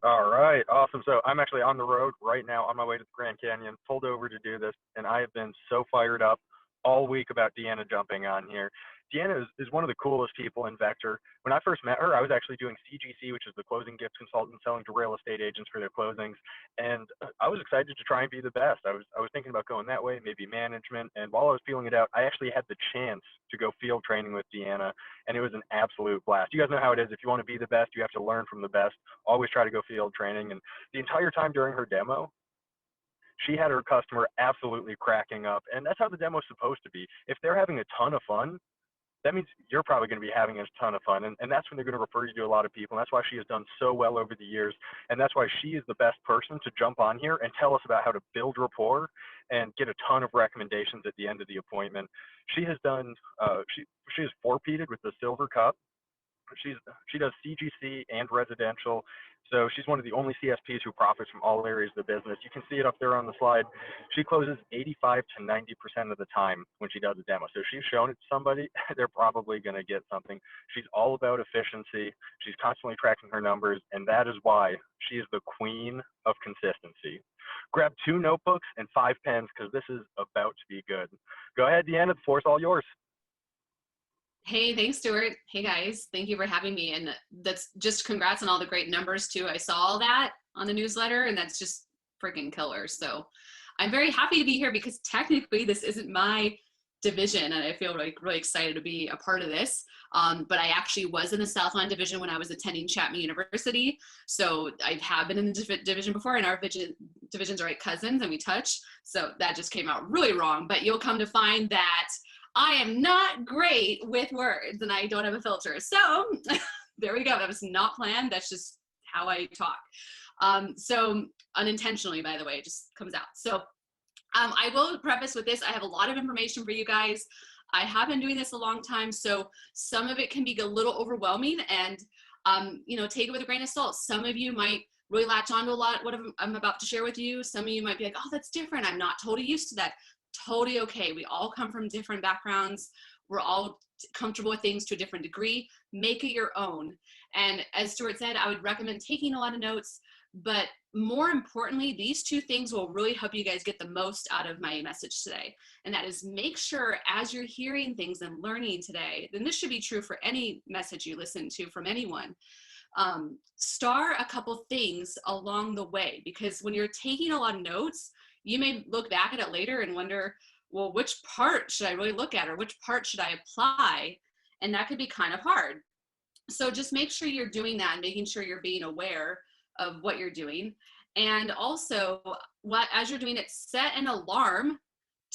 All right, awesome. So I'm actually on the road right now on my way to the Grand Canyon, pulled over to do this, and I have been so fired up all week about Deanna jumping on here. Deanna is one of the coolest people in Vector. When I first met her, I was actually doing CGC, which is the closing gift consultant, selling to real estate agents for their closings, and I was excited to try and be the best. I was thinking about going that way, maybe management, and while I was feeling it out, I actually had the chance to go field training with Deanna, and it was an absolute blast. You guys know how it is. If you want to be the best, you have to learn from the best. Always try to go field training. And the entire time during her demo, she had her customer absolutely cracking up. And that's how the demo is supposed to be. If they're having a ton of fun, that means you're probably going to be having a ton of fun. And that's when they're going to refer you to a lot of people. And that's why she has done so well over the years. And that's why she is the best person to jump on here and tell us about how to build rapport and get a ton of recommendations at the end of the appointment. She has done, she has four-peated with the Silver Cup. She does CGC and residential. So she's one of the only CSPs who profits from all areas of the business. You can see it up there on the slide. She closes 85 to 90% of the time when she does a demo. So if she's shown it to somebody, they're probably going to get something. She's all about efficiency. She's constantly tracking her numbers, and that is why she is the queen of consistency. Grab 2 notebooks and 5 pens because this is about to be good. Go ahead, Deanna. The floor is all yours. Hey, thanks, Stuart. Hey, guys. Thank you for having me. And that's just congrats on all the great numbers, too. I saw all that on the newsletter, and that's just freaking killer. So I'm very happy to be here because technically this isn't my division, and I feel like really excited to be a part of this. But I actually was in the Southland division when I was attending Chapman University. So I have been in the division before, and our divisions are like cousins, and we touch. So that just came out really wrong. But you'll come to find that I am not great with words and I don't have a filter. So there we go. That was not planned. That's just how I talk. So unintentionally, by the way, it just comes out. So I will preface with this. I have a lot of information for you guys. I have been doing this a long time. So some of it can be a little overwhelming and, take it with a grain of salt. Some of you might really latch on to a lot what I'm about to share with you. Some of you might be like, oh, that's different. I'm not totally used to that. Totally okay. We all come from different backgrounds. We're all comfortable with things to a different degree. Make it your own. And as Stuart said, I would recommend taking a lot of notes, but more importantly, these 2 things will really help you guys get the most out of my message today. And that is make sure as you're hearing things and learning today, then this should be true for any message you listen to from anyone, star a couple things along the way, because when you're taking a lot of notes, you may look back at it later and wonder, well, which part should I really look at or which part should I apply? And that could be kind of hard. So just make sure you're doing that and making sure you're being aware of what you're doing. And also, as you're doing it, set an alarm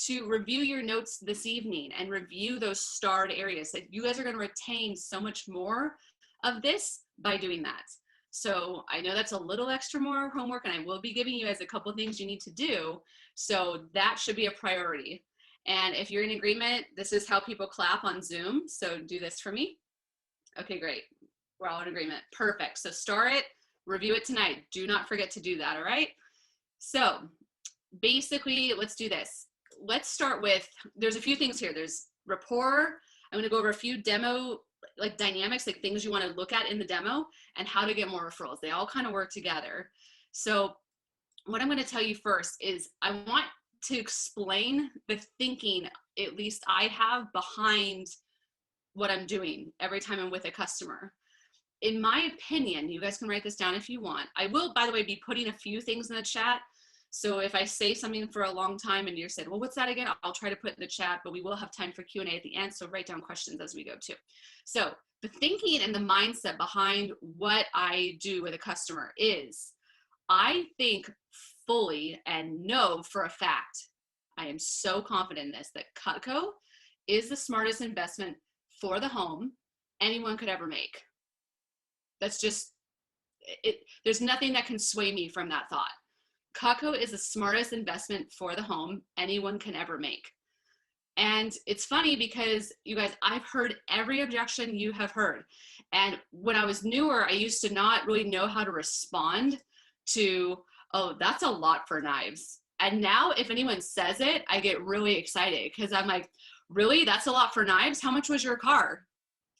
to review your notes this evening and review those starred areas. That you guys are going to retain so much more of this by doing that. So I know that's a little extra more homework, and I will be giving you guys a couple things you need to do. So that should be a priority. And if you're in agreement, this is how people clap on Zoom. So do this for me. Okay, great. We're all in agreement. Perfect. So start it, review it tonight. Do not forget to do that, all right? So basically, let's do this. Let's start with, there's a few things here. There's rapport. I'm gonna go over a few demo dynamics, like things you want to look at in the demo and how to get more referrals. They all kind of work together. So what I'm going to tell you first is I want to explain the thinking, at least I have, behind what I'm doing every time I'm with a customer. In my opinion, you guys can write this down if you want. I will, by the way, be putting a few things in the chat. So if I say something for a long time and you said, well, what's that again? I'll try to put in the chat, but we will have time for Q&A at the end. So write down questions as we go too. So the thinking and the mindset behind what I do with a customer is I think fully and know for a fact, I am so confident in this, that Cutco is the smartest investment for the home anyone could ever make. That's just, there's nothing that can sway me from that thought. Cutco is the smartest investment for the home anyone can ever make. And it's funny because you guys, I've heard every objection you have heard. And when I was newer, I used to not really know how to respond to, oh, that's a lot for knives. And now if anyone says it, I get really excited because I'm like, really? That's a lot for knives? How much was your car?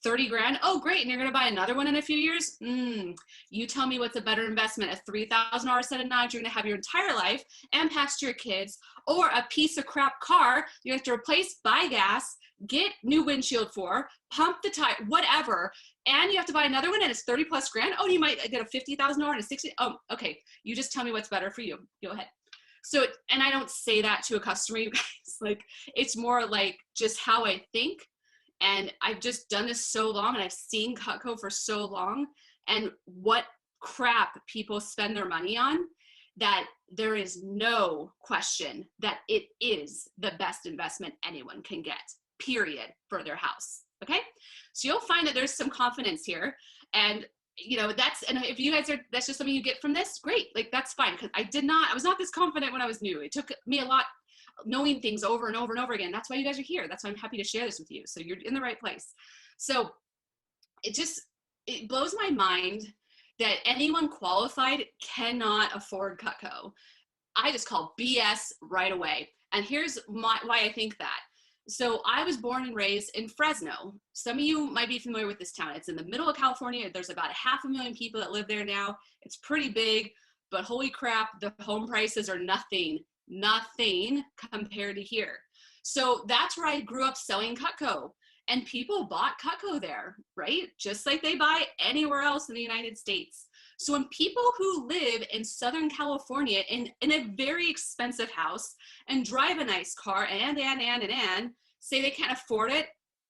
30 grand. Oh, great. And you're going to buy another one in a few years. You tell me what's a better investment, a $3,000 set of knives you're going to have your entire life and pass to your kids, or a piece of crap car you have to replace, buy gas, get new windshield for, pump the tire, whatever. And you have to buy another one and it's 30 plus grand. Oh, you might get a $50,000 and a 60. Oh, okay. You just tell me what's better for you. Go ahead. So, and I don't say that to a customer, you guys. Like, it's more like just how I think. And I've just done this so long, and I've seen Cutco for so long, and what crap people spend their money on, that there is no question that it is the best investment anyone can get, period, for their house. Okay? So you'll find that there's some confidence here. And you know, and if you guys that's just something you get from this, great. Like, that's fine. Because I was not this confident when I was new. It took me a lot knowing things over and over and over again. That's why you guys are here. That's why I'm happy to share this with you. So you're in the right place. So it blows my mind that anyone qualified cannot afford Cutco. I just call BS right away. And here's why I think that. So I was born and raised in Fresno. Some of you might be familiar with this town. It's in the middle of California. There's about 500,000 people that live there now. It's pretty big, but holy crap, the home prices are nothing compared to here. So that's where I grew up selling Cutco, and people bought Cutco there, right? Just like they buy anywhere else in the United States. So when people who live in Southern California in a very expensive house and drive a nice car and say they can't afford it,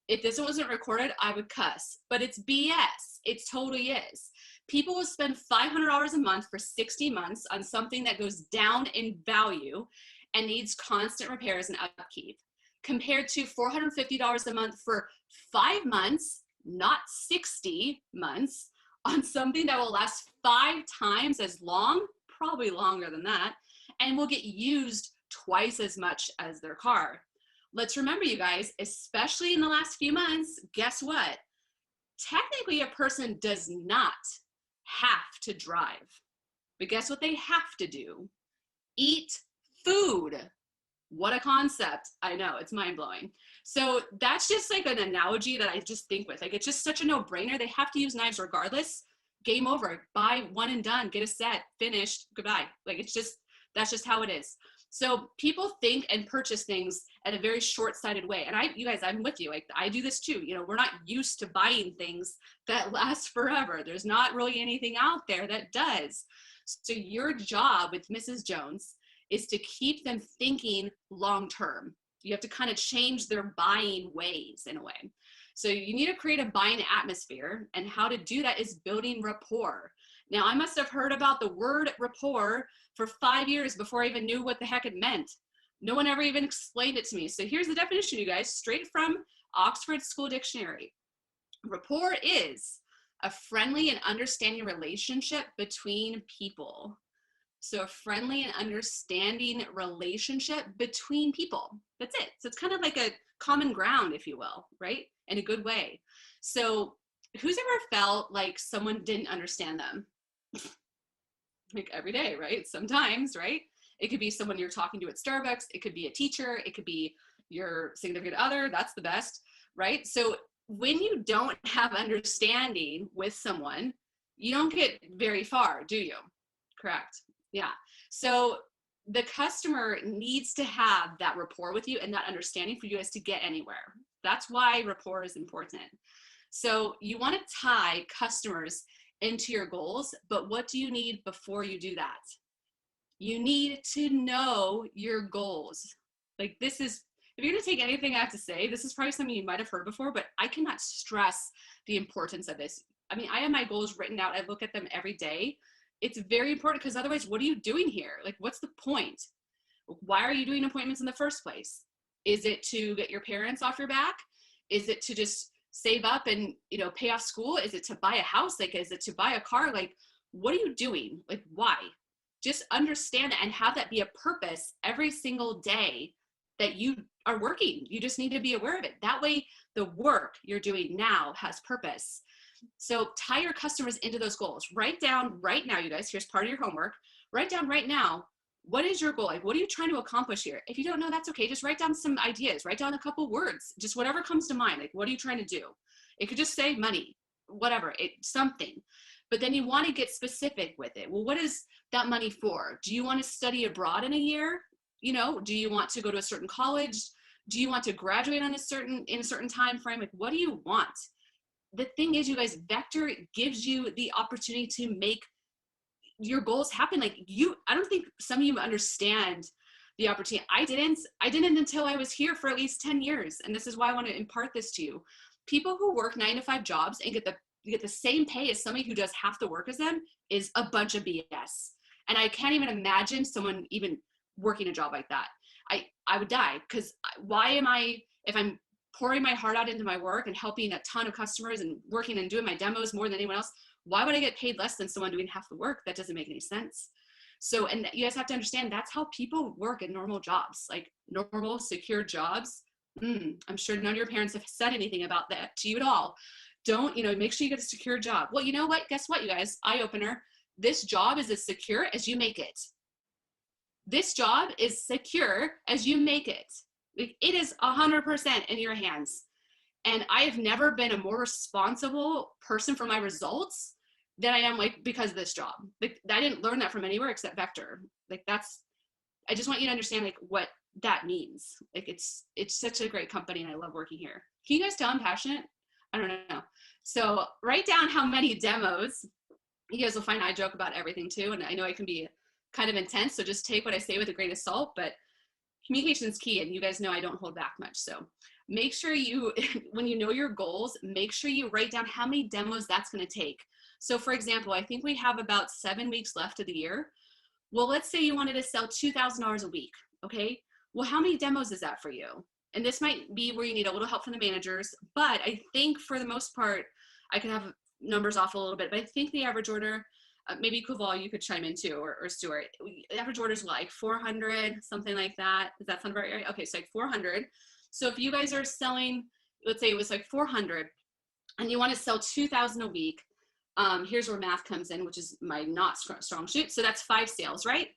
if this wasn't recorded, I would cuss, but it's BS. It totally is. People will spend $500 a month for 60 months on something that goes down in value and needs constant repairs and upkeep, compared to $450 a month for 5 months, not 60 months, on something that will last 5 times as long, probably longer than that, and will get used twice as much as their car. Let's remember, you guys, especially in the last few months, guess what? Technically, a person does not have to drive. But guess what they have to do? Eat food. What a concept. I know, it's mind-blowing. So that's just like an analogy that I just think with. Like, it's just such a no-brainer. They have to use knives regardless. Game over. Buy one and done. Get a set. Finished. Goodbye. Like, that's just how it is. So people think and purchase things at a very short-sighted way. And you guys, I'm with you. Like, I do this too. You know, we're not used to buying things that last forever. There's not really anything out there that does. So your job with Mrs. Jones is to keep them thinking long-term. You have to kind of change their buying ways in a way. So you need to create a buying atmosphere, and how to do that is building rapport. Now, I must have heard about the word rapport for 5 years before I even knew what the heck it meant. No one ever even explained it to me. So here's the definition, you guys, straight from Oxford School Dictionary. Rapport is a friendly and understanding relationship between people. So a friendly and understanding relationship between people. That's it. So it's kind of like a common ground, if you will, right? In a good way. So who's ever felt like someone didn't understand them? Like every day, right? Sometimes, right? It could be someone you're talking to at Starbucks. It could be a teacher. It could be your significant other. That's the best, right? So when you don't have understanding with someone, you don't get very far, do you? Correct. Yeah. So the customer needs to have that rapport with you and that understanding for you guys to get anywhere. That's why rapport is important. So you want to tie customers into your goals, but what do you need before you do that? You need to know your goals. Like, this is, if you're going to take anything I have to say, this is probably something you might have heard before, but I cannot stress the importance of this. I mean, I have my goals written out. I look at them every day. It's very important, because otherwise, what are you doing here? Like, what's the point? Why are you doing appointments in the first place? Is it to get your parents off your back? Is it to just save up and, you know, pay off school? Is it to buy a house? Like, is it to buy a car? Like, what are you doing? Like, why? Just understand it and have that be a purpose every single day that you are working. You just need to be aware of it. That way, the work you're doing now has purpose. So tie your customers into those goals. Write down right now, you guys, here's part of your homework. Write down right now, what is your goal? Like, what are you trying to accomplish here? If you don't know, that's okay. Just write down some ideas. Write down a couple words, just whatever comes to mind. Like, what are you trying to do? It could just say money, whatever, something. But then you want to get specific with it. Well, what is that money for? Do you want to study abroad in a year? You know, do you want to go to a certain college? Do you want to graduate in a certain time frame? Like, what do you want? The thing is, you guys, Vector gives you the opportunity to make your goals happen. Like, I don't think some of you understand the opportunity. I didn't until I was here for at least 10 years. And this is why I want to impart this to you. People who work 9-to-5 jobs and get the same pay as somebody who does half the work as them is a bunch of BS. And I can't even imagine someone even working a job like that. I would die, because if I'm pouring my heart out into my work and helping a ton of customers and working and doing my demos more than anyone else, why would I get paid less than someone doing half the work? That doesn't make any sense. So, and you guys have to understand, that's how people work in normal jobs, like normal, secure jobs. I'm sure none of your parents have said anything about that to you at all. Don't, make sure you get a secure job. Well, you know what? Guess what, you guys? Eye opener. This job is as secure as you make it. This job is secure as you make it. It is 100% in your hands. And I have never been a more responsible person for my results than I am, like, because of this job. Like, I didn't learn that from anywhere except Vector. Like, I just want you to understand, like, what that means. Like, it's such a great company and I love working here. Can you guys tell I'm passionate? I don't know. So write down how many demos. You guys will find I joke about everything too. And I know I can be kind of intense, so just take what I say with a grain of salt, but communication is key, and you guys know I don't hold back much. So make sure you, when you know your goals, make sure you write down how many demos that's going to take. So for example, I think we have about 7 weeks left of the year. Well, let's say you wanted to sell $2,000 a week. Okay. Well, how many demos is that for you? And this might be where you need a little help from the managers, but I think for the most part, I could have numbers off a little bit, but I think the average order, maybe Kuval, you could chime in too, or Stuart. The average order is like 400, something like that. Does that sound about right? Okay, so like 400. So if you guys are selling, let's say it was like 400, and you want to sell 2,000 a week, here's where math comes in, which is my not strong suit. So that's 5 sales, right?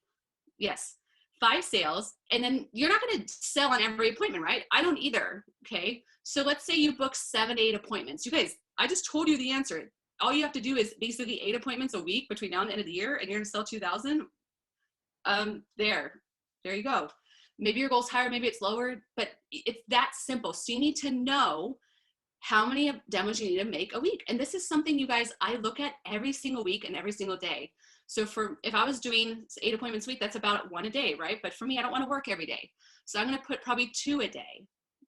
Yes, 5 sales. And then you're not going to sell on every appointment, right? I don't either, okay? So let's say you book 7 to 8 appointments. You guys, I just told you the answer. All you have to do is basically 8 appointments a week between now and the end of the year, and you're going to sell 2,000. There you go. Maybe your goal's higher, maybe it's lower, but it's that simple. So you need to know how many demos you need to make a week. And this is something, you guys, I look at every single week and every single day. So if I was doing 8 appointments a week, that's about 1 a day, right? But for me, I don't want to work every day. So I'm going to put probably 2 a day.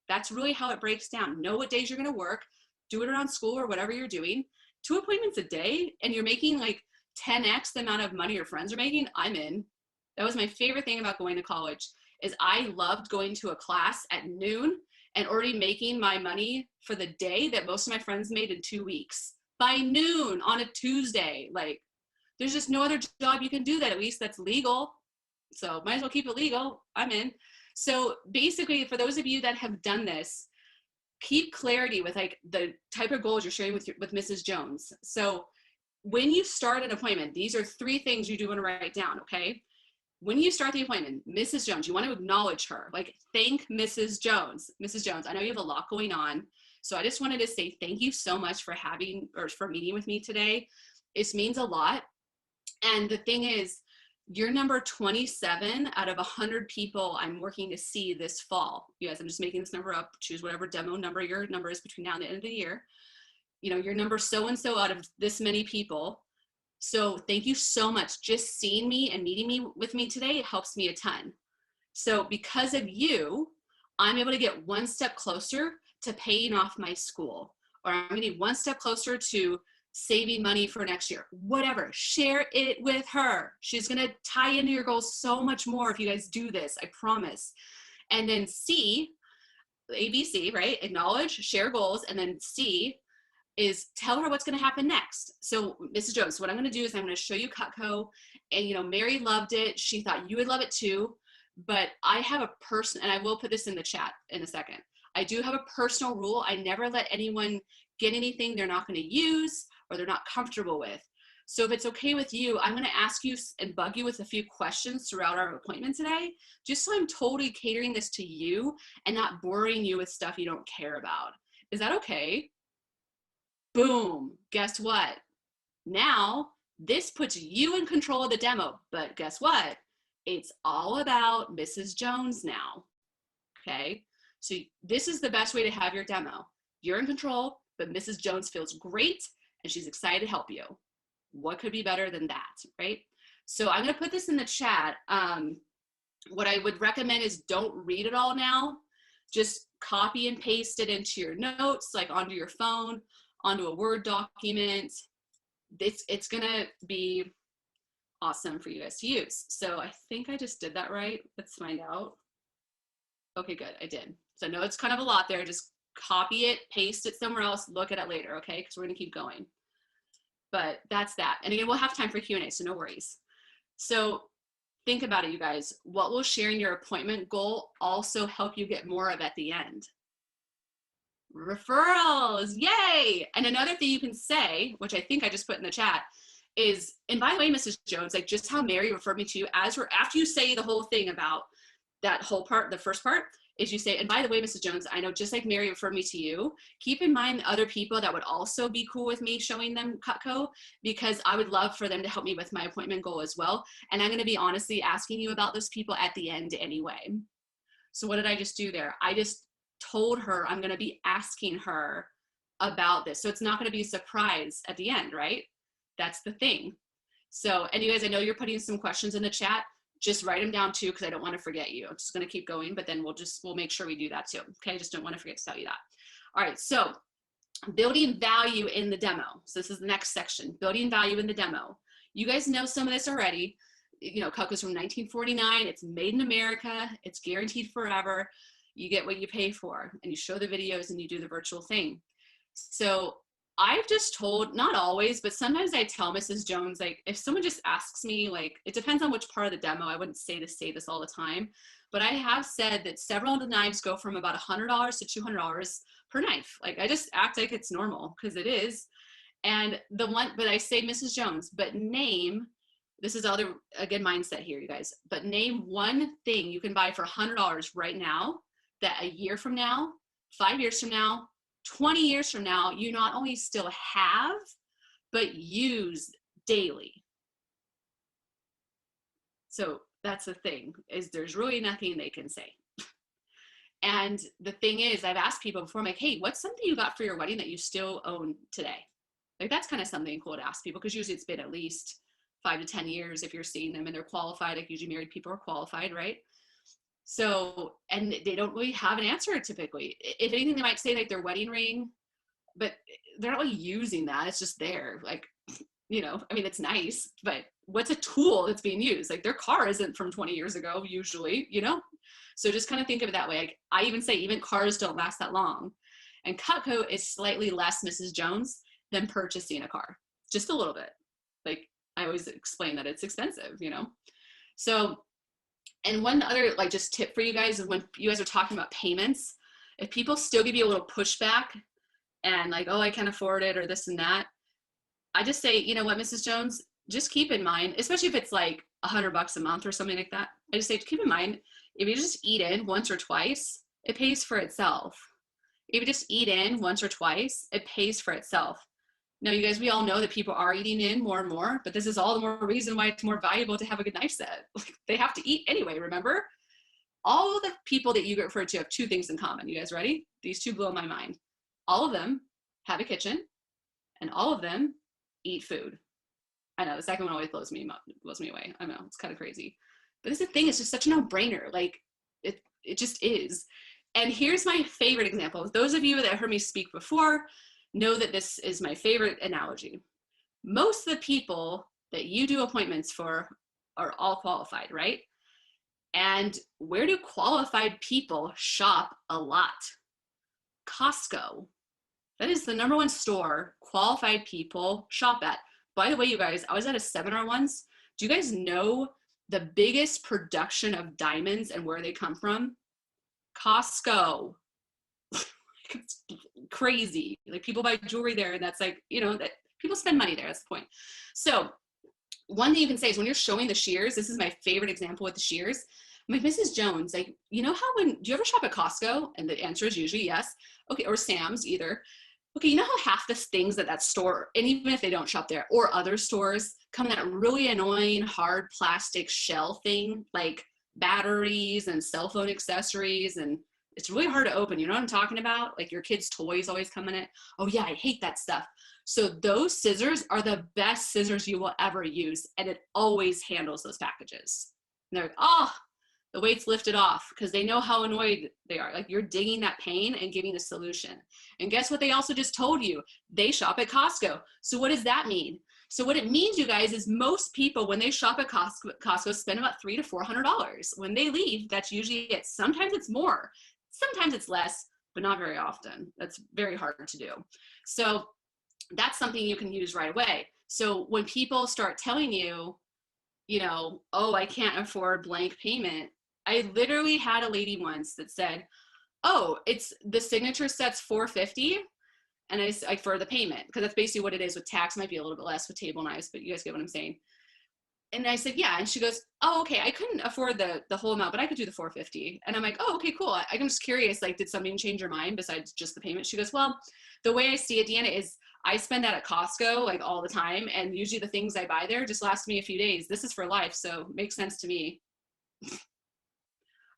That's really how it breaks down. Know what days you're going to work, do it around school or whatever you're doing. 2 appointments a day, and you're making like 10x the amount of money your friends are making, I'm in. That was my favorite thing about going to college, is I loved going to a class at noon and already making my money for the day that most of my friends made in 2 weeks. By noon on a Tuesday. Like, there's just no other job you can do that, at least that's legal. So might as well keep it legal. I'm in. So basically, for those of you that have done this, keep clarity with like the type of goals you're sharing with Mrs. Jones. So when you start an appointment, these are 3 things you do want to write down, okay? When you start the appointment, Mrs. Jones, you want to acknowledge her, like thank Mrs. Jones. Mrs. Jones, I know you have a lot going on, so I just wanted to say thank you so much for for meeting with me today. It means a lot. And the thing is, you're number 27 out of 100 people I'm working to see this fall. You guys, I'm just making this number up. Choose whatever demo number your number is between now and the end of the year. Your number so-and-so out of this many people. So thank you so much. Just seeing me and meeting with me today, it helps me a ton. So because of you, I'm able to get 1 step closer to paying off my school, or I'm going to be 1 step closer to saving money for next year, whatever. Share it with her. She's going to tie into your goals so much more if you guys do this, I promise. And then C, ABC, right? Acknowledge, share goals. And then C is tell her what's going to happen next. So Mrs. Jones, what I'm going to do is I'm going to show you Cutco, and Mary loved it. She thought you would love it too, but I have a person, and I will put this in the chat in a second. I do have a personal rule. I never let anyone get anything they're not going to use or they're not comfortable with. So if it's okay with you, I'm going to ask you and bug you with a few questions throughout our appointment today, just so I'm totally catering this to you and not boring you with stuff you don't care about. Is that okay? Boom. Guess what? Now, this puts you in control of the demo, but guess what? It's all about Mrs. Jones now, okay? So this is the best way to have your demo. You're in control, but Mrs. Jones feels great and she's excited to help you. What could be better than that, right? So I'm gonna put this in the chat. What I would recommend is don't read it all now. Just copy and paste it into your notes, like onto your phone, onto a Word document. It's gonna be awesome for you guys to use. So I think I just did that right. Let's find out. Okay, good, I did. So I know it's kind of a lot there. Just copy it, paste it somewhere else, look at it later, okay? Because we're gonna keep going. But that's that. And again, we'll have time for Q&A, so no worries. So think about it, you guys. What will sharing your appointment goal also help you get more of at the end? Referrals, yay! And another thing you can say, which I think I just put in the chat, is, and by the way, Mrs. Jones, like just how Mary referred me to you, after you say the whole thing about that whole part, the first part, is you say, and by the way, Mrs. Jones, I know just like Mary referred me to you, keep in mind other people that would also be cool with me showing them Cutco, because I would love for them to help me with my appointment goal as well. And I'm gonna be honestly asking you about those people at the end anyway. So what did I just do there? I just told her I'm gonna be asking her about this. So it's not gonna be a surprise at the end, right? That's the thing. So, and you guys, I know you're putting some questions in the chat. Just write them down too, because I don't want to forget you. I'm just going to keep going, but then we'll make sure we do that too. Okay, just don't want to forget to tell you that. All right, so building value in the demo. So this is the next section, building value in the demo. You guys know some of this already. You know, Cutco's from 1949. It's made in America. It's guaranteed forever. You get what you pay for, and you show the videos and you do the virtual thing. So I've just told, not always, but sometimes I tell Mrs. Jones, like, if someone just asks me, like, it depends on which part of the demo. I wouldn't say this all the time, but I have said that several of the knives go from about $100 to $200 per knife. Like, I just act like it's normal, because it is. And the one, but I say, Mrs. Jones, but name, this is other, again, mindset here, you guys, but name one thing you can buy for $100 right now that a year from now, 5 years from now, 20 years from now, you not only still have, but use daily. So that's the thing, is there's really nothing they can say. And the thing is, I've asked people before, I'm like, hey, what's something you got for your wedding that you still own today? Like, that's kind of something cool to ask people, because usually it's been at least 5 to 10 years if you're seeing them and they're qualified. Like, usually married people are qualified, right? So, and they don't really have an answer typically. If anything, they might say like their wedding ring, but they're not really using that. It's just there. Like, you know, I mean, it's nice, but what's a tool that's being used? Like, their car isn't from 20 years ago, usually, you know? So just kind of think of it that way. Like, I even say even cars don't last that long. And Cutco is slightly less Mrs. Jones than purchasing a car, just a little bit. Like, I always explain that it's expensive, you know? So, and one other like just tip for you guys is when you guys are talking about payments, if people still give you a little pushback and like, oh, I can't afford it or this and that, I just say, you know what, Mrs. Jones, just keep in mind, especially if it's like $100 a month or something like that, I just say, keep in mind, if you just eat in once or twice, it pays for itself. If you just eat in once or twice, it pays for itself. Now, you guys, we all know that people are eating in more and more, but this is all the more reason why it's more valuable to have a good knife set. Like, they have to eat anyway, remember? All of the people that you get referred to have two things in common. You guys ready? These two blow my mind. All of them have a kitchen, and all of them eat food. I know, the second one always blows me away. I know, it's kind of crazy. But this is the thing, it's just such a no-brainer. Like, it just is. And here's my favorite example. Those of you that heard me speak before know that this is my favorite analogy. Most of the people that you do appointments for are all qualified, right? And where do qualified people shop a lot? Costco. That is the #1 store qualified people shop at. By the way, you guys, I was at a seminar once. Do you guys know the biggest production of diamonds and where they come from? Costco. It's crazy. Like, people buy jewelry there, and that's like, you know, that people spend money there. That's the point. So one thing you can say is when you're showing the shears, this is my favorite example with the shears. I'm like, Mrs. Jones, like, you know how do you ever shop at Costco? And the answer is usually yes. Okay, or Sam's either. okay, you know how half the things at that store, and even if they don't shop there or other stores, come in that really annoying hard plastic shell thing, like batteries and cell phone accessories, and it's really hard to open. You know what I'm talking about? Like your kids' toys always come in it. Oh yeah, I hate that stuff. So those scissors are the best scissors you will ever use, and it always handles those packages. And they're like, oh, the weight's lifted off, because they know how annoyed they are. Like you're digging that pain and giving a solution. And guess what they also just told you? They shop at Costco. So what does that mean? So what it means, you guys, is most people, when they shop at Costco spend about $300 to $400. When they leave, that's usually it. Sometimes it's more, sometimes it's less, but not very often. That's very hard to do. So that's something you can use right away. So when people start telling you, you know, oh, I can't afford blank payment. I literally had a lady once that said, oh, it's the signature set's $450, and I like for the payment, because that's basically what it is with tax. Might be a little bit less with table knives, but you guys get what I'm saying. And I said, yeah. And she goes, oh, okay, I couldn't afford the whole amount, but I could do the $450. And I'm like, oh, okay, cool. I'm just curious, like, did something change your mind besides just the payment? She goes, well, the way I see it, Deanna, is I spend that at Costco like all the time, and usually the things I buy there just last me a few days. This is for life, so it makes sense to me.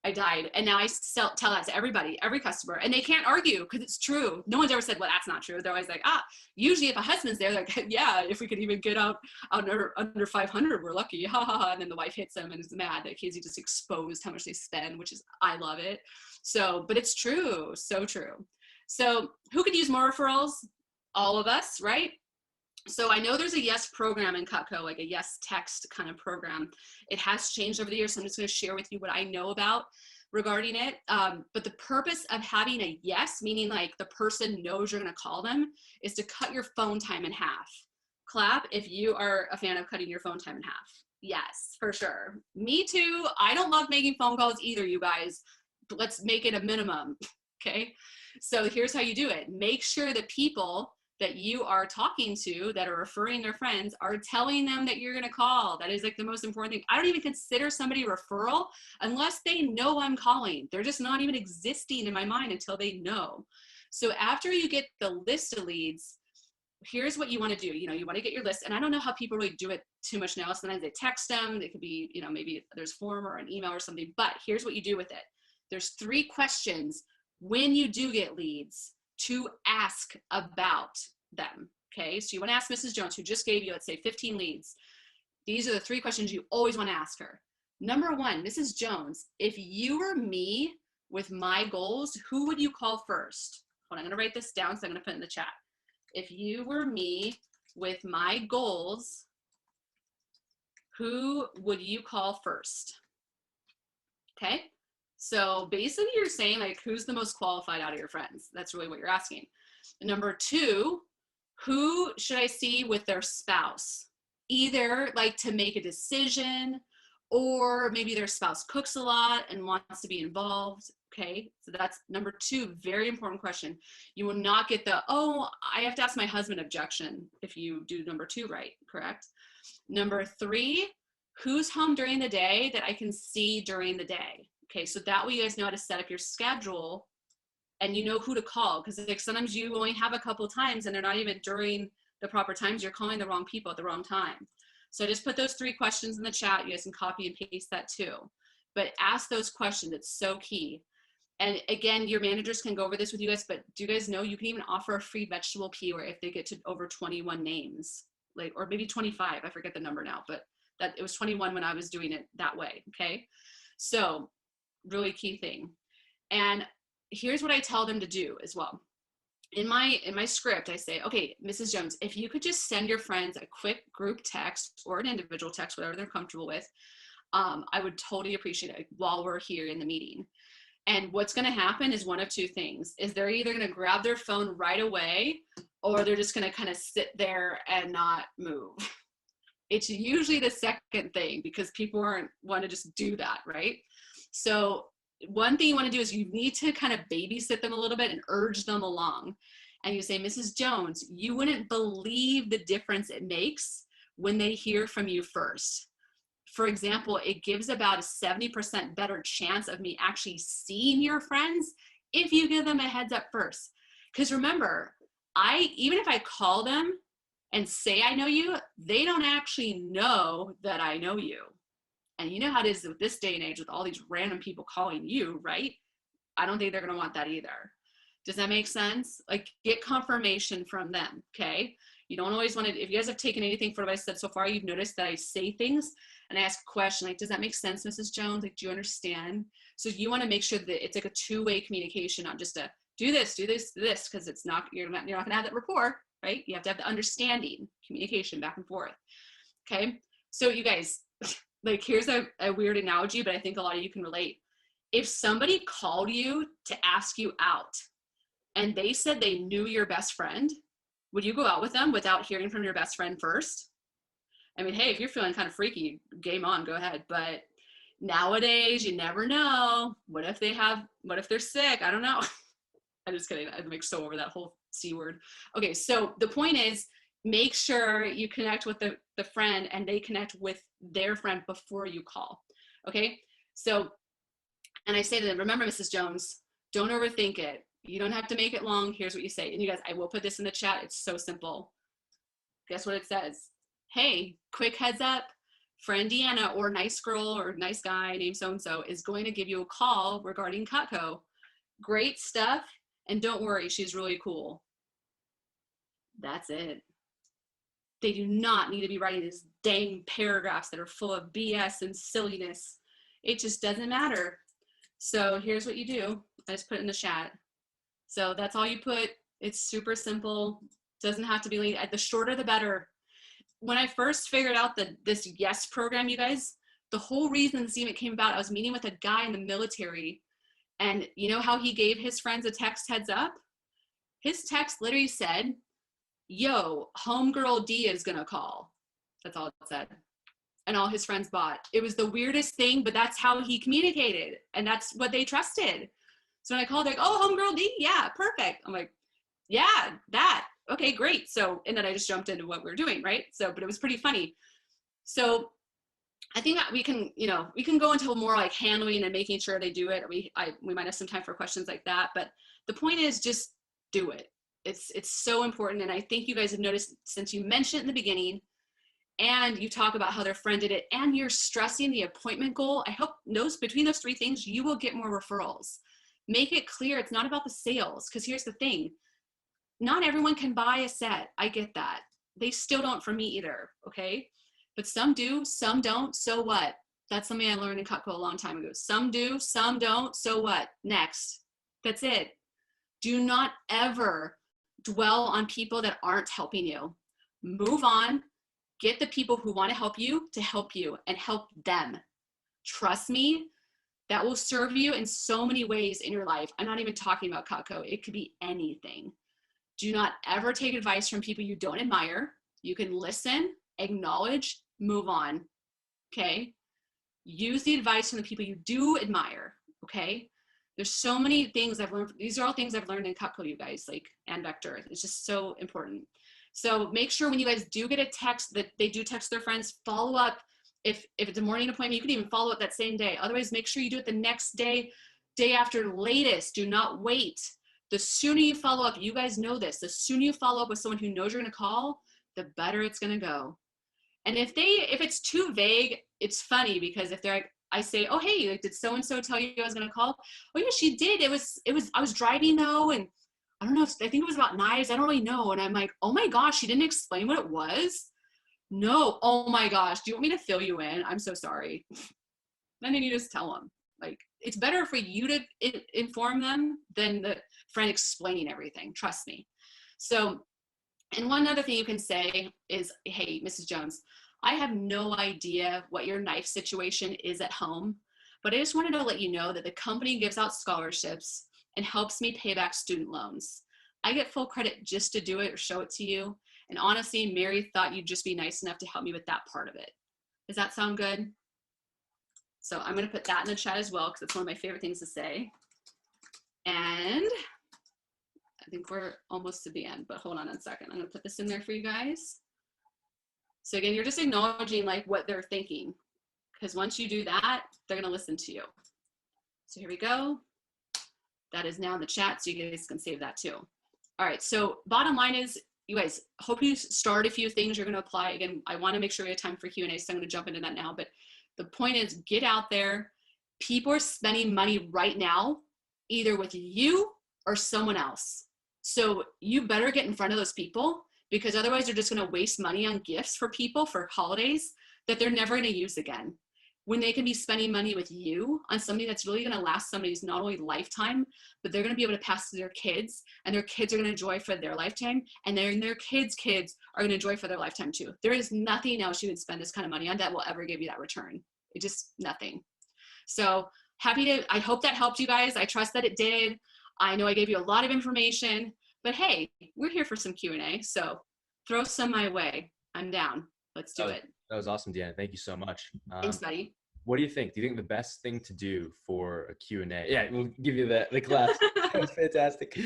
I died. And now I tell that to everybody, every customer, and they can't argue because it's true. No one's ever said, well, that's not true. They're always like, usually if a husband's there, like, yeah, if we could even get out under 500, we're lucky. Ha ha ha. And then the wife hits them and is mad that Casey just exposed how much they spend, which is, I love it. So, but it's true. So true. So who could use more referrals? All of us, right? So I know there's a yes program in Cutco, like a yes text kind of program. It has changed over the years, so I'm just going to share with you what I know about regarding it. But the purpose of having a yes, meaning like the person knows you're going to call them, is to cut your phone time in half. Clap if you are a fan of cutting your phone time in half. Yes, for sure. Me too. I don't love making phone calls either, you guys. But let's make it a minimum, okay? So here's how you do it. Make sure the people that you are talking to that are referring their friends are telling them that you're going to call. That is like the most important thing. I don't even consider somebody a referral unless they know I'm calling. They're just not even existing in my mind until they know. So after you get the list of leads, here's what you want to do. You know, you want to get your list, and I don't know how people really do it too much now. Sometimes they text them. It could be, you know, maybe there's a form or an email or something, but here's what you do with it. There's 3 questions when you do get leads to ask about them. Okay, so you want to ask Mrs. Jones, who just gave you, let's say, 15 leads. These are the 3 questions you always want to ask her. Number 1, Mrs. Jones, if you were me with my goals, who would you call first? Hold on, I'm going to write this down, so I'm going to put it in the chat. If you were me with my goals, who would you call first? Okay, so basically you're saying, like, who's the most qualified out of your friends? That's really what you're asking. Number 2, who should I see with their spouse? Either like to make a decision, or maybe their spouse cooks a lot and wants to be involved. Okay, so that's number 2, very important question. You will not get the, oh, I have to ask my husband objection if you do number 2 right, correct? Number 3, who's home during the day that I can see during the day? Okay, so that way you guys know how to set up your schedule and you know who to call, because like sometimes you only have a couple times and they're not even during the proper times. You're calling the wrong people at the wrong time. So just put those 3 questions in the chat. You guys can copy and paste that too. But ask those questions. It's so key. And again, your managers can go over this with you guys, but do you guys know you can even offer a free vegetable peeler if they get to over 21 names, like, or maybe 25, I forget the number now, but that it was 21 when I was doing it that way. Okay. So really key thing. And here's what I tell them to do as well. In my script, I say, okay, Mrs. Jones, if you could just send your friends a quick group text or an individual text, whatever they're comfortable with, I would totally appreciate it while we're here in the meeting. And what's going to happen is one of 2 things. Is they're either going to grab their phone right away, or they're just going to kind of sit there and not move. It's usually the second thing, because people aren't want to just do that, right? So one thing you want to do is you need to kind of babysit them a little bit and urge them along. And you say, Mrs. Jones, you wouldn't believe the difference it makes when they hear from you first. For example, it gives about a 70% better chance of me actually seeing your friends if you give them a heads up first. Because remember, even if I call them and say I know you, they don't actually know that I know you. And you know how it is with this day and age with all these random people calling you, right? I don't think they're going to want that either. Does that make sense? Like, get confirmation from them, okay? You don't always want to, if you guys have taken anything from what I said so far, you've noticed that I say things and I ask a question like, does that make sense, Mrs. Jones? Like, do you understand? So you want to make sure that it's like a two-way communication, not just a do this, because it's not, you're not going to have that rapport, right? You have to have the understanding, communication back and forth, okay? So you guys, like, here's a weird analogy, but I think a lot of you can relate. If somebody called you to ask you out and they said they knew your best friend, would you go out with them without hearing from your best friend first? I mean, hey, if you're feeling kind of freaky, game on, go ahead. But nowadays, you never know. What if they're sick? I don't know. I'm just kidding. I'm like so over that whole C word. Okay, so the point is, make sure you connect with the friend and they connect with their friend before you call. Okay, so, and I say to them, remember, Mrs. Jones, don't overthink it. You don't have to make it long. Here's what you say. And you guys, I will put this in the chat. It's so simple. Guess what it says? Hey, quick heads up. Friend Deanna, or nice girl or nice guy named so-and-so, is going to give you a call regarding Cutco. Great stuff. And don't worry, she's really cool. That's it. They do not need to be writing these dang paragraphs that are full of BS and silliness. It just doesn't matter. So here's what you do. I just put it in the chat. So that's all you put. It's super simple. Doesn't have to be late. The shorter, the better. When I first figured out this YES program, you guys, the whole reason this even came about, I was meeting with a guy in the military, and you know how he gave his friends a text heads up? His text literally said, yo, homegirl D is gonna call. That's all it said. And all his friends bought. It was the weirdest thing, but that's how he communicated. And that's what they trusted. So when I called, they're like, oh, homegirl D, yeah, perfect. I'm like, yeah, that, okay, great. So, and then I just jumped into what we were doing, right? So, but it was pretty funny. So I think that we can go into more like handling and making sure they do it. We might have some time for questions like that, but the point is just do it. It's so important. And I think you guys have noticed, since you mentioned it in the beginning and you talk about how their friend did it and you're stressing the appointment goal, I hope between those three things, you will get more referrals. Make it clear it's not about the sales, because here's the thing. Not everyone can buy a set. I get that. They still don't for me either, okay? But some do, some don't, so what? That's something I learned in Cutco a long time ago. Some do, some don't, so what? Next. That's it. Do not ever dwell on people that aren't helping you. Move on. Get the people who want to help you and help them. Trust me, that will serve you in so many ways in your life. I'm not even talking about Cutco. It could be anything. Do not ever take advice from people you don't admire. You can listen, acknowledge, move on, okay? Use the advice from the people you do admire, okay? There's so many things I've learned. These are all things I've learned in Cutco, you guys, like, and Vector. It's just so important. So make sure when you guys do get a text that they do text their friends, follow up. If it's a morning appointment, you can even follow up that same day. Otherwise, make sure you do it the next day, day after latest. Do not wait. The sooner you follow up, you guys know this, the sooner you follow up with someone who knows you're gonna call, the better it's gonna go. And if it's too vague, it's funny, because if they're like, I say, oh, hey, like, did so-and-so tell you I was gonna call? Oh yeah, she did. I was driving though, and I don't know, I think it was about knives, I don't really know. And I'm like, oh my gosh, she didn't explain what it was? No, oh my gosh, do you want me to fill you in? I'm so sorry. And then you just tell them. Like, it's better for you to inform them than the friend explaining everything, trust me. So, and one other thing you can say is, hey, Mrs. Jones, I have no idea what your knife situation is at home, but I just wanted to let you know that the company gives out scholarships and helps me pay back student loans. I get full credit just to do it or show it to you. And honestly, Mary thought you'd just be nice enough to help me with that part of it. Does that sound good? So I'm going to put that in the chat as well, because it's one of my favorite things to say. And I think we're almost to the end, but hold on a second. I'm going to put this in there for you guys. So again, you're just acknowledging like what they're thinking, because once you do that, they're going to listen to you. So here we go. That is now in the chat, so you guys can save that too. All right. So bottom line is, you guys, hope you start a few things you're going to apply. Again, I want to make sure we have time for Q&A, so I'm going to jump into that now. But the point is, get out there. People are spending money right now, either with you or someone else. So you better get in front of those people, because otherwise they're just going to waste money on gifts for people for holidays that they're never going to use again, when they can be spending money with you on something that's really going to last somebody's not only lifetime, but they're going to be able to pass to their kids, and their kids are going to enjoy for their lifetime, and then their kids' kids are going to enjoy for their lifetime too. There is nothing else you would spend this kind of money on that will ever give you that return. It just, nothing. So I hope that helped you guys. I trust that it did. I know I gave you a lot of information, but hey, we're here for some Q&A. So throw some my way. I'm down. Let's do it. That was awesome, Deanna. Thank you so much. Thanks, buddy. What do you think? Do you think the best thing to do for a Q&A? Yeah, we'll give you the class. That was fantastic. Do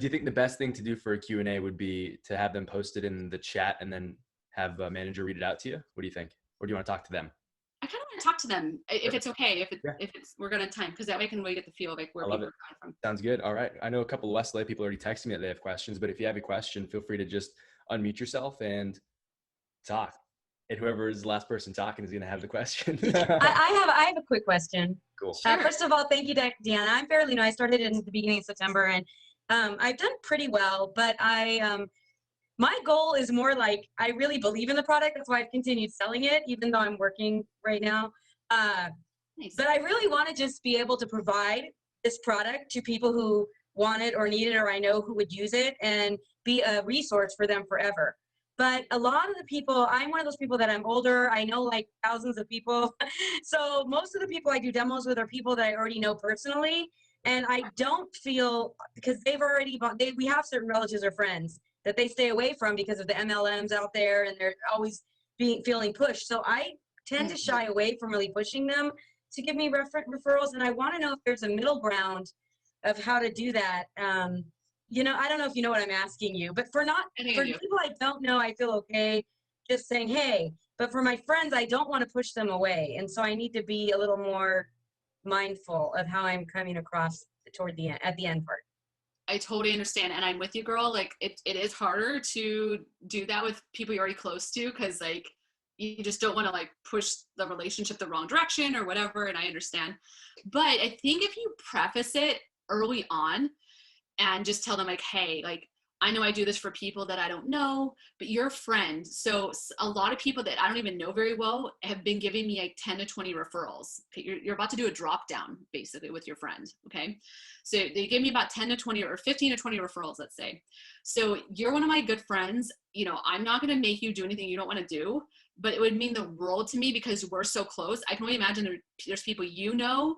you think the best thing to do for a Q&A would be to have them posted in the chat and then have a manager read it out to you? What do you think? Or do you want to talk to them? I kind of want to talk to them if it's okay, if it's we're gonna time, because that way I can really get the feel of like where people are coming from. Sounds good. All right. I know a couple of Westlake people already texted me that they have questions, but if you have a question, feel free to just unmute yourself and talk. And whoever is the last person talking is going to have the question. I have a quick question. Cool. Sure. First of all, thank you, Deanna. I'm fairly new. I started in the beginning of September, and I've done pretty well, but my goal is more like, I really believe in the product. That's why I've continued selling it, even though I'm working right now. Nice. But I really want to just be able to provide this product to people who want it or need it, or I know who would use it, and be a resource for them forever. But a lot of the people, I'm one of those people that I'm older. I know like thousands of people. So most of the people I do demos with are people that I already know personally. And I don't feel, because they've already bought, we have certain relatives or friends that they stay away from because of the MLMs out there, and they're always feeling pushed. So I tend to shy away from really pushing them to give me referrals. And I want to know if there's a middle ground of how to do that. You know, I don't know if you know what I'm asking you, but for people I don't know, I feel okay just saying, hey, but for my friends, I don't want to push them away. And so I need to be a little more mindful of how I'm coming across toward the end, at the end part. I totally understand. And I'm with you, girl. Like it is harder to do that with people you're already close to, because like you just don't want to like push the relationship the wrong direction or whatever. And I understand. But I think if you preface it early on and just tell them like, hey, like, I know I do this for people that I don't know, but you're a friend. So a lot of people that I don't even know very well have been giving me like 10 to 20 referrals. Okay, you're about to do a drop down basically with your friend. Okay. So they give me about 10 to 20 or 15 to 20 referrals, let's say. So you're one of my good friends. You know, I'm not going to make you do anything you don't want to do, but it would mean the world to me because we're so close. I can only imagine there's people you know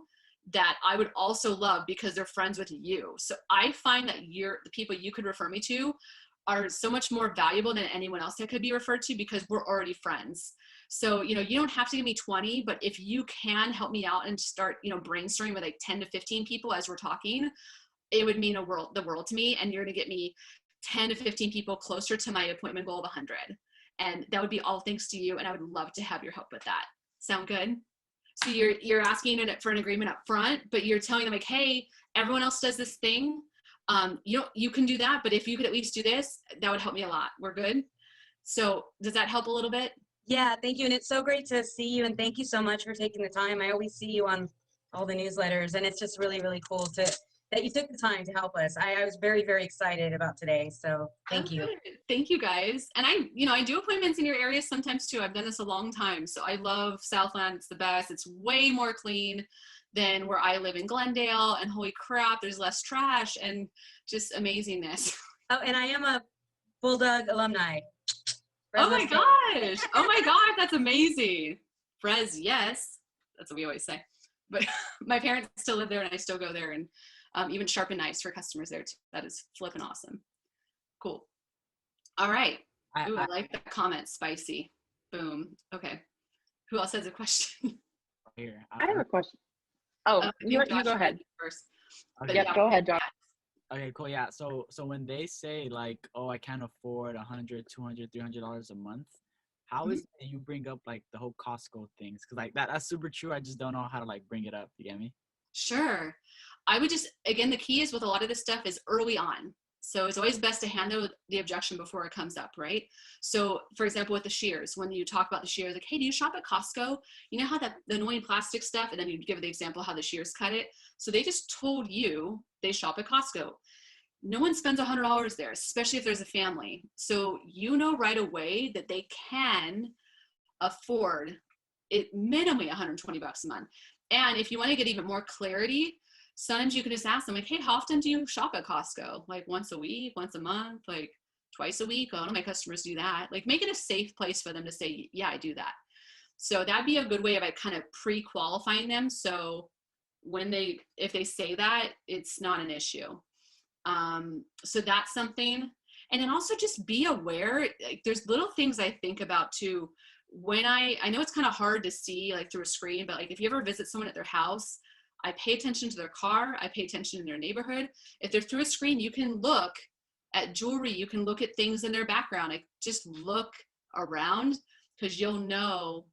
that I would also love because they're friends with you. So I find that the people you could refer me to are so much more valuable than anyone else that could be referred to, because we're already friends. So, you know, you don't have to give me 20, but if you can help me out and start, you know, brainstorming with like 10 to 15 people as we're talking, it would mean the world to me. And you're going to get me 10 to 15 people closer to my appointment goal of 100. And that would be all thanks to you. And I would love to have your help with that. Sound good? So you're asking for an agreement up front, but you're telling them like, hey, everyone else does this thing. You can do that, but if you could at least do this, that would help me a lot. We're good. So does that help a little bit? Yeah, thank you. And it's so great to see you. And thank you so much for taking the time. I always see you on all the newsletters, and it's just really, really cool that you took the time to help us. I was very, very excited about today. So thank you. Thank you I do appointments in your area sometimes too. I've done this a long time. So I love Southland. It's the best. It's way more clean than where I live in Glendale, and holy crap, there's less trash and just amazingness. Oh, and I am a Bulldog alumni. Oh my gosh. Oh my God. That's amazing. Frez, yes. That's what we always say. But my parents still live there and I still go there, and even sharpen knives for customers there too. That is flipping awesome. Cool. All right. I like that comment. Spicy. Boom. Okay. Who else has a question? Here, I have a question. Oh, you go ahead. First. Okay. Yeah, go ahead, Josh. Okay, cool. Yeah. So when they say like, oh, I can't afford $100, $200, $300 a month, how is it that you bring up like the whole Costco things? Cause like that's super true. I just don't know how to like bring it up. You get me? Sure. I would just, again, the key is with a lot of this stuff is early on. So it's always best to handle the objection before it comes up, right? So for example, with the shears, when you talk about the shears, like, hey, do you shop at Costco? You know how the annoying plastic stuff, and then you give the example how the shears cut it. So they just told you they shop at Costco. No one spends $100 there, especially if there's a family. So you know right away that they can afford it minimally $120 a month. And if you want to get even more clarity, sometimes you can just ask them, like, hey, how often do you shop at Costco? Like once a week, once a month, like twice a week? Oh, my customers do that. Like make it a safe place for them to say, yeah, I do that. So that'd be a good way of like kind of pre-qualifying them. So if they say that, it's not an issue. So that's something. And then also just be aware, like there's little things I think about too. When I know it's kind of hard to see like through a screen, but like if you ever visit someone at their house, I pay attention to their car, I pay attention to their neighborhood. If they're through a screen, you can look at jewelry, you can look at things in their background, like just look around, because you'll know,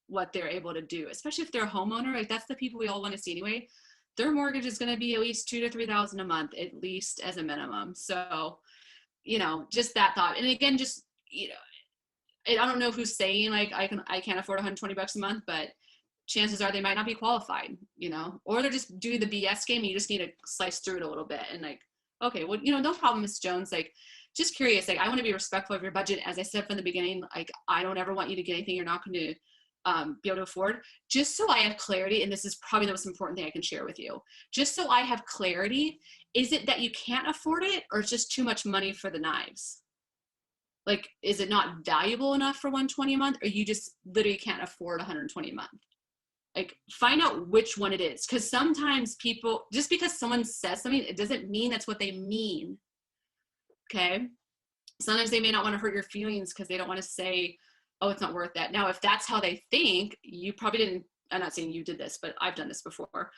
what they're able to do, especially if they're a homeowner. Like that's the people we all want to see anyway. Their mortgage is going to be at least $2,000 to $3,000 a month, at least as a minimum. So, just that thought. And again, just, I don't know who's saying like, I can't afford $120 a month, but chances are they might not be qualified, or they're just doing the BS game and you just need to slice through it a little bit and like, okay, well, no problem, Ms. Jones. Like, just curious, like, I want to be respectful of your budget. As I said from the beginning, like, I don't ever want you to get anything you're not going to be able to afford. Just so I have clarity, and this is probably the most important thing I can share with you, just so I have clarity, is it that you can't afford it, or it's just too much money for the knives? Like, is it not valuable enough for $120 a month, or you just literally can't afford $120 a month? Like, find out which one it is. Because sometimes people, just because someone says something, it doesn't mean that's what they mean. Okay? Sometimes they may not want to hurt your feelings because they don't want to say, oh, it's not worth that. Now, if that's how they think, you probably didn't, I'm not saying you did this, but I've done this before.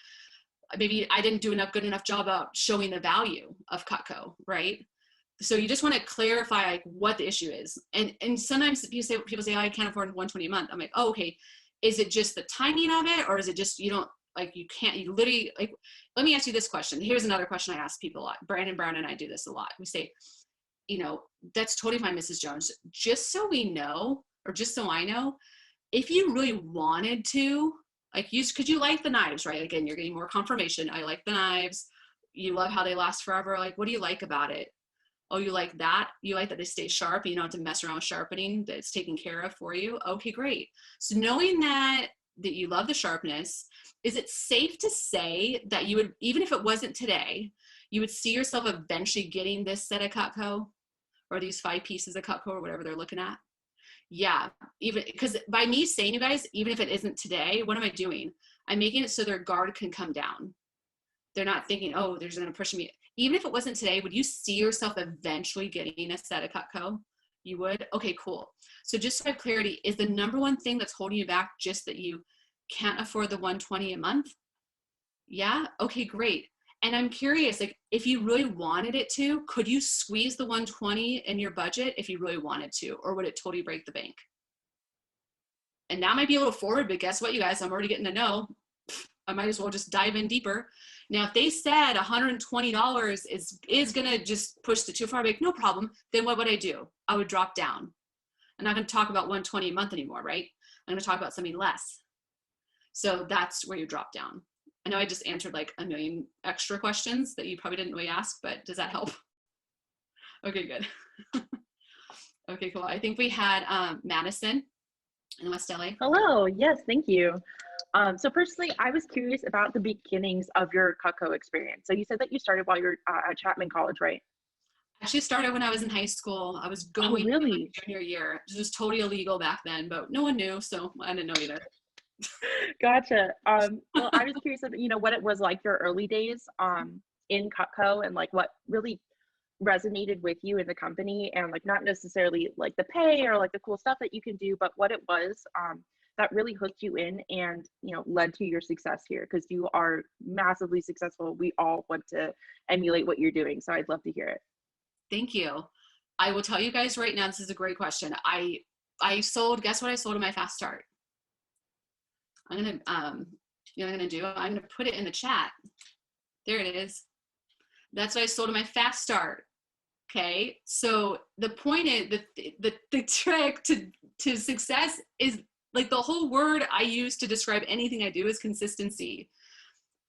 Maybe I didn't do good enough job about showing the value of Cutco, right? So you just want to clarify like what the issue is. And sometimes people say, oh, I can't afford $120 a month. I'm like, oh, okay. Is it just the timing of it, or is it just you literally, like, let me ask you this question. Here's another question I ask people a lot. Brandon Brown and I do this a lot. We say, that's totally fine, Mrs. Jones. Just so we know, or just so I know, if you really wanted to, like, because you like the knives, right? Again, you're getting more confirmation. I like the knives. You love how they last forever. Like, what do you like about it? Oh, you like that? You like that they stay sharp? You don't have to mess around with sharpening, that it's taken care of for you? Okay, great. So knowing that you love the sharpness, is it safe to say that you would, even if it wasn't today, you would see yourself eventually getting this set of Cutco, or these 5 pieces of Cutco, or whatever they're looking at? Yeah, even because by me saying, you guys, even if it isn't today, what am I doing? I'm making it so their guard can come down. They're not thinking, oh, they're just going to push me. Even if it wasn't today, would you see yourself eventually getting a set of Cutco? You would? Okay, cool. So just to have clarity, is the number one thing that's holding you back just that you can't afford the $120 a month? Yeah? Okay, great. And I'm curious, like, if you really wanted it to, could you squeeze the $120 in your budget if you really wanted to, or would it totally break the bank? And that might be a little forward, but guess what, you guys? I'm already getting to know. I might as well just dive in deeper. Now, if they said $120 is going to just push the too far, like, no problem, then what would I do? I would drop down. I'm not going to talk about $120 a month anymore, right? I'm going to talk about something less. So that's where you drop down. I know I just answered like a million extra questions that you probably didn't really ask, but does that help? Okay, good. Okay, cool. I think we had Madison in West LA. Hello. Yes, thank you. So personally, I was curious about the beginnings of your Cutco experience. So you said that you started while you were at Chapman College, right? I actually started when I was in high school. I was going really? junior year. It was totally illegal back then, but no one knew, so I didn't know either. Gotcha. Well, I was curious of, what it was like your early days in Cutco, and like what really resonated with you in the company, and like not necessarily like the pay or like the cool stuff that you can do, but what it was that really hooked you in and led to your success here, because you are massively successful. We all want to emulate what you're doing, so I'd love to hear it. Thank you. I will tell you guys right now, this is a great question. I sold, guess what I sold in my fast start? I'm gonna I'm gonna put it in the chat. There it is. That's what I sold in my fast start. Okay. So the point is the trick to success is like the whole word I use to describe anything I do is consistency.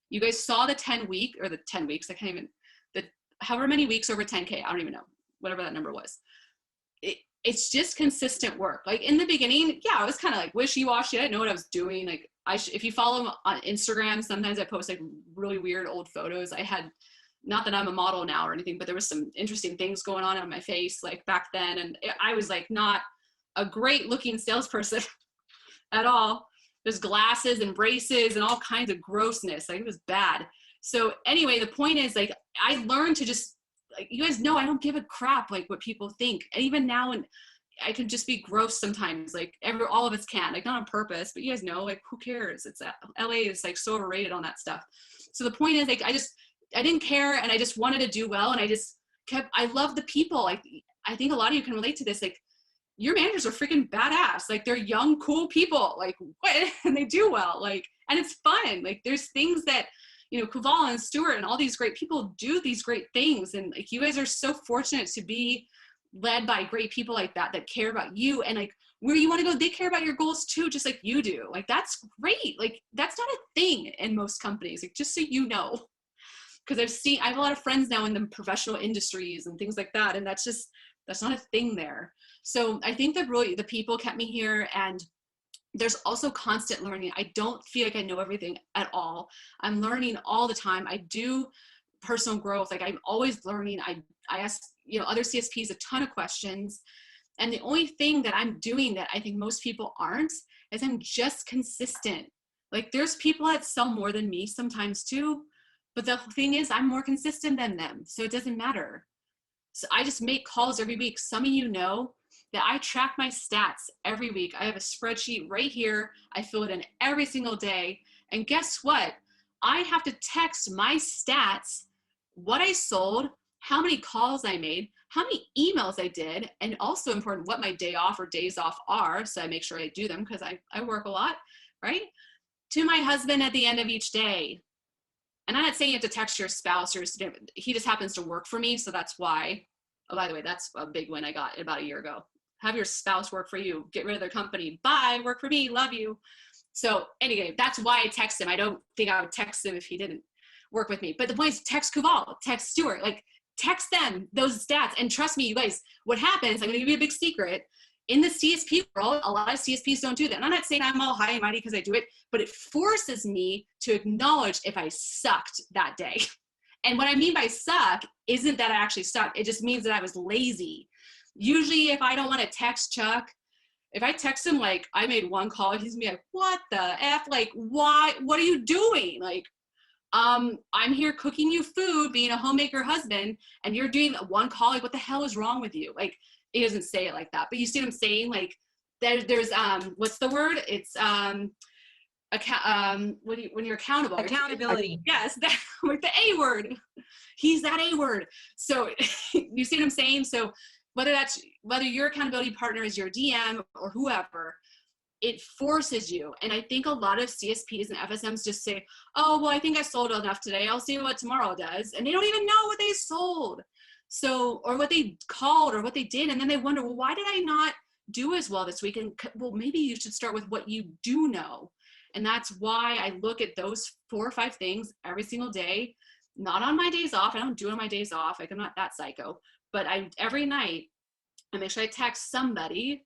You guys saw the 10 weeks. I can't even, however many weeks over 10K. I don't even know, whatever that number was. It's just consistent work. Like in the beginning, yeah, I was kind of like wishy-washy. I didn't know what I was doing. Like if you follow me on Instagram, sometimes I post like really weird old photos. I had, not that I'm a model now or anything, but there was some interesting things going on my face like back then. And I was like not a great looking salesperson at all. There's glasses and braces and all kinds of grossness. Like it was bad. So anyway, the point is like, I learned to just, like, you guys know, I don't give a crap like what people think. And even now, and I can just be gross sometimes, like all of us can, like not on purpose, but you guys know, like who cares? It's LA is like so overrated on that stuff. So the point is like, I didn't care, and I just wanted to do well, and I love the people. Like I think a lot of you can relate to this. Like your managers are freaking badass. Like they're young, cool people. Like what? And they do well. Like, and it's fun. Like there's things that, you know, Kuval and Stuart and all these great people do these great things. And like, you guys are so fortunate to be led by great people like that care about you, and like where you want to go, they care about your goals too, just like you do. Like that's great. Like that's not a thing in most companies. Like just so you know, because I have a lot of friends now in the professional industries and things like that, and that's not a thing there. So I think that really the people kept me here, and there's also constant learning. I don't feel like I know everything at all. I'm learning all the time. I do personal growth. Like I'm always learning. I ask, you know, other CSPs a ton of questions. And the only thing that I'm doing that I think most people aren't is I'm just consistent. Like there's people that sell more than me sometimes too. But the thing is I'm more consistent than them. So it doesn't matter. So I just make calls every week. Some of you know that I track my stats every week. I have a spreadsheet right here. I fill it in every single day. And guess what? I have to text my stats, what I sold, how many calls I made, how many emails I did, and also important, what my day off or days off are. So I make sure I do them because I work a lot, right? To my husband at the end of each day. And I'm not saying you have to text your spouse, or he just happens to work for me. So that's why. Oh, by the way, that's a big win I got about a year ago. Have your spouse work for you. Get rid of their company. Bye, work for me, love you. So anyway, that's why I text him. I don't think I would text him if he didn't work with me. But the point is, text Kuval, text Stuart, like text them those stats. And trust me, you guys, what happens, I'm gonna give you a big secret. In the CSP world, a lot of CSPs don't do that. And I'm not saying I'm all high and mighty because I do it, but it forces me to acknowledge if I sucked that day. And what I mean by suck isn't that I actually sucked. It just means that I was lazy. Usually if I don't want to text Chuck, if I text him like I made one call, he's gonna be like, what the F? Like, why? What are you doing? Like, I'm here cooking you food, being a homemaker husband, and you're doing one call. Like, what the hell is wrong with you? Like, he doesn't say it like that, but you see what I'm saying? Like, there's what's the word? It's when you're accountable. Accountability. Yes, that, like the A word. He's that A word. So you see what I'm saying? So whether your accountability partner is your DM or whoever, it forces you. And I think a lot of CSPs and FSMs just say, oh, well, I think I sold enough today. I'll see what tomorrow does. And they don't even know what they sold. So, or what they called or what they did. And then they wonder, well, why did I not do as well this week? And well, maybe you should start with what you do know. And that's why I look at those 4 or 5 things every single day, not on my days off. I don't do it on my days off. Like I'm not that psycho, but every night I make sure I text somebody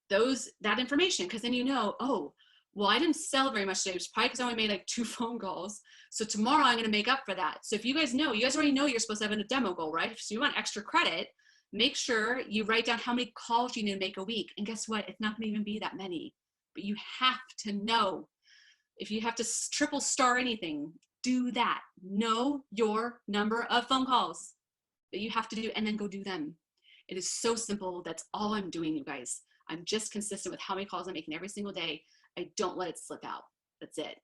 that information. Cause then you know, oh, well, I didn't sell very much today. It was probably because I only made like 2 phone calls. So tomorrow I'm going to make up for that. So if you guys already know you're supposed to have a demo goal, right? So you want extra credit, make sure you write down how many calls you need to make a week. And guess what? It's not going to even be that many, but you have to know. If you have to triple star anything, do that. Know your number of phone calls that you have to do and then go do them. It is so simple. That's all I'm doing, you guys. I'm just consistent with how many calls I'm making every single day. I don't let it slip out. That's it.